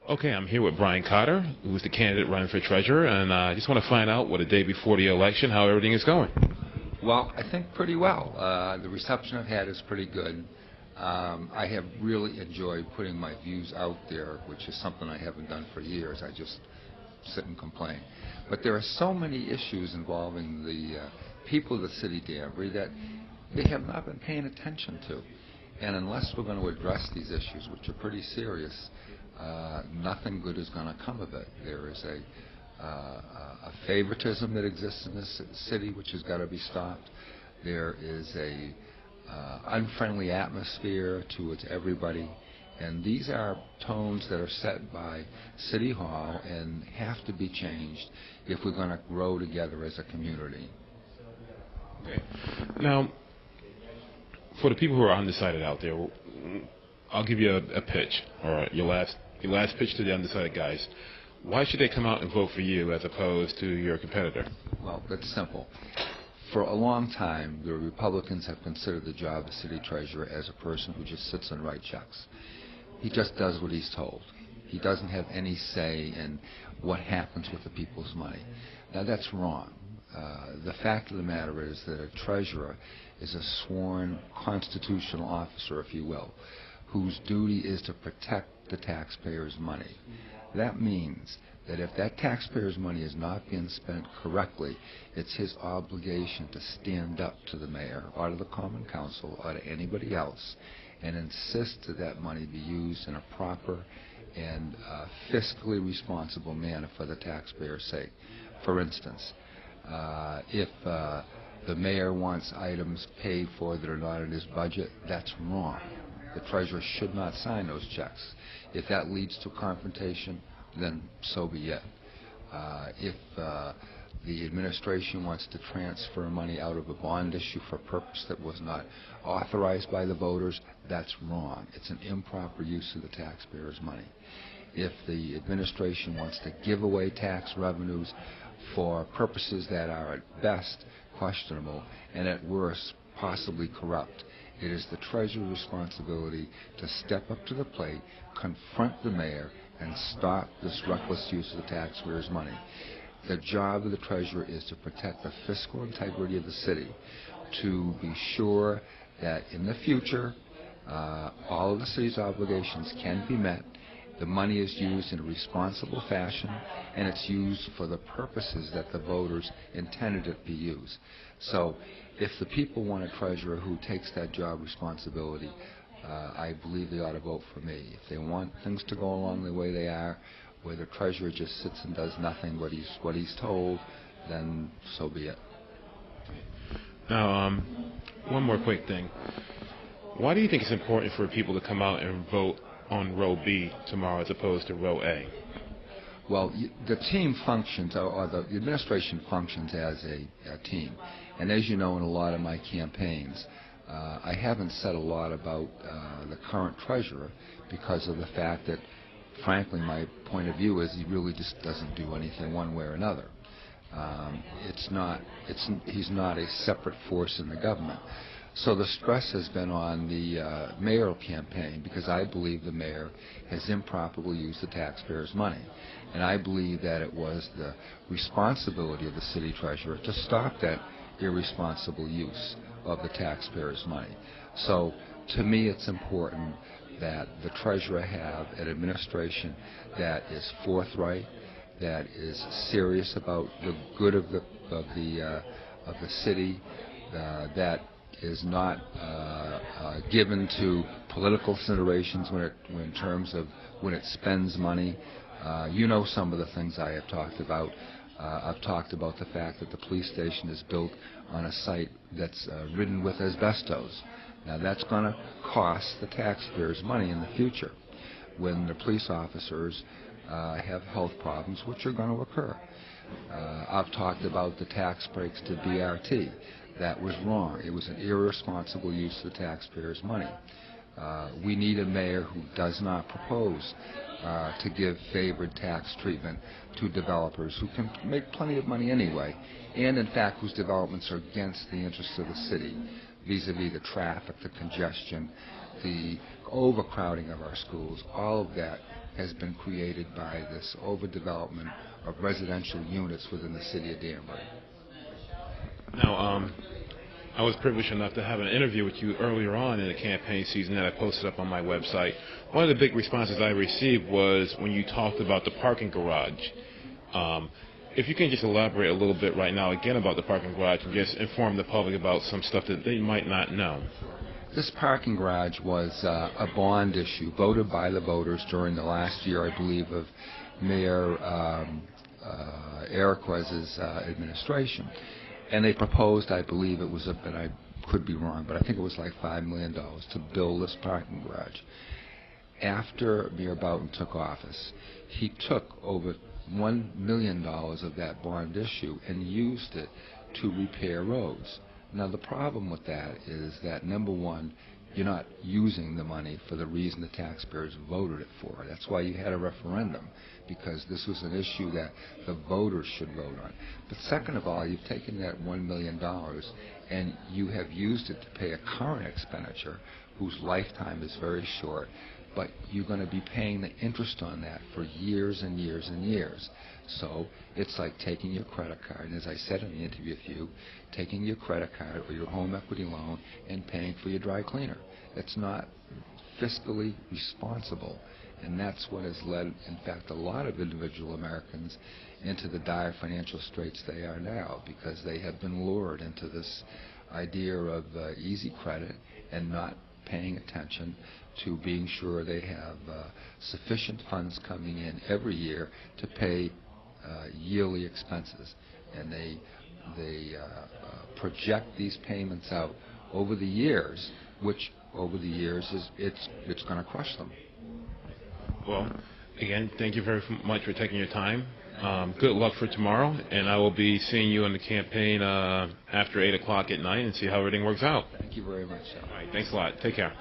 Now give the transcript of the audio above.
Okay, I'm here with Brian Cotter, who's the candidate running for treasurer, and I just want to find out, what a day before the election, how everything is going. Well, I think pretty well. The reception I've had is pretty good. I have really enjoyed putting my views out there, which is something I haven't done for years. I just sit and complain. But there are so many issues involving the people of the city of Danbury that they have not been paying attention to. And unless we're going to address these issues, which are pretty serious, nothing good is going to come of it. There is a favoritism that exists in this city which has got to be stopped. There is a unfriendly atmosphere towards everybody, and these are tones that are set by City Hall and have to be changed if we're going to grow together as a community. Okay. Now, for the people who are undecided out there, I'll give you a pitch, or your last pitch to the undecided guys. Why should they come out and vote for you as opposed to your competitor? Well, that's simple. For a long time, the Republicans have considered the job of city treasurer as a person who just sits and writes checks. He just does what he's told. He doesn't have any say in what happens with the people's money. Now, that's wrong. The fact of the matter is that a treasurer is a sworn constitutional officer, if you will, whose duty is to protect the taxpayers' money. That means that if that taxpayers' money is not being spent correctly, it's his obligation to stand up to the mayor or to the common council or to anybody else and insist that that money be used in a proper and fiscally responsible manner for the taxpayers' sake. For instance, if the mayor wants items paid for that are not in his budget, that's wrong. The treasurer should not sign those checks. If that leads to confrontation, then so be it. If the administration wants to transfer money out of a bond issue for a purpose that was not authorized by the voters, that's wrong. It's an improper use of the taxpayers' money. If the administration wants to give away tax revenues for purposes that are at best questionable and at worst possibly corrupt, it is the treasurer's responsibility to step up to the plate, confront the mayor, and stop this reckless use of the taxpayers' money. The job of the treasurer is to protect the fiscal integrity of the city, to be sure that in the future all of the city's obligations can be met, the money is used in a responsible fashion, and it's used for the purposes that the voters intended it be used. So if the people want a treasurer who takes that job responsibility, I believe they ought to vote for me. If they want things to go along the way they are, where the treasurer just sits and does nothing but what he's told, then so be it. Now, one more quick thing. Why do you think it's important for people to come out and vote on row B tomorrow as opposed to row A? Well, the team functions, or the administration functions as a team. And as you know, in a lot of my campaigns, I haven't said a lot about the current treasurer because of the fact that, frankly, my point of view is he really just doesn't do anything one way or another. He's not a separate force in the government. So the stress has been on the mayoral campaign because I believe the mayor has improperly used the taxpayers' money. And I believe that it was the responsibility of the city treasurer to stop that irresponsible use of the taxpayers' money. So to me it's important that the treasurer have an administration that is forthright, that is serious about the good of the city, that is not given to political considerations in terms of when it spends money. You know some of the things I have talked about. I've talked about the fact that the police station is built on a site that's ridden with asbestos. Now that's going to cost the taxpayers money in the future when the police officers have health problems, which are going to occur. I've talked about the tax breaks to BRT. That was wrong. It was an irresponsible use of the taxpayers' money. We need a mayor who does not propose to give favored tax treatment to developers who can make plenty of money anyway, and in fact whose developments are against the interests of the city. vis-a-vis the traffic, the congestion, the overcrowding of our schools. All of that has been created by this overdevelopment of residential units within the city of Danbury. Now, I was privileged enough to have an interview with you earlier on in the campaign season that I posted up on my website. One of the big responses I received was when you talked about the parking garage. If you can just elaborate a little bit right now again about the parking garage and just inform the public about some stuff that they might not know. This parking garage was a bond issue voted by the voters during the last year, I believe, of Mayor Eriquez's administration. And they proposed, I believe it was, and I could be wrong, but I think it was like $5 million to build this parking garage. After Mayor Boughton took office, he took over $1 million of that bond issue and used it to repair roads. Now the problem with that is that, number one, you're not using the money for the reason the taxpayers voted it for. That's why you had a referendum, because this was an issue that the voters should vote on. But second of all, you've taken that $1 million and you have used it to pay a current expenditure whose lifetime is very short, but you're going to be paying the interest on that for years and years and years. So it's like taking your credit card, and as I said in the interview with you, taking your credit card or your home equity loan and paying for your dry cleaner. It's not fiscally responsible, and that's what has led, in fact, a lot of individual Americans into the dire financial straits they are now, because they have been lured into this idea of easy credit and not paying attention to being sure they have sufficient funds coming in every year to pay yearly expenses, and they project these payments out over the years, which over the years it's going to crush them. Well, again, thank you very much for taking your time. Good luck for tomorrow, and I will be seeing you in the campaign after 8 o'clock at night and see how everything works out. Thank you very much, sir. All right, thanks a lot. Take care.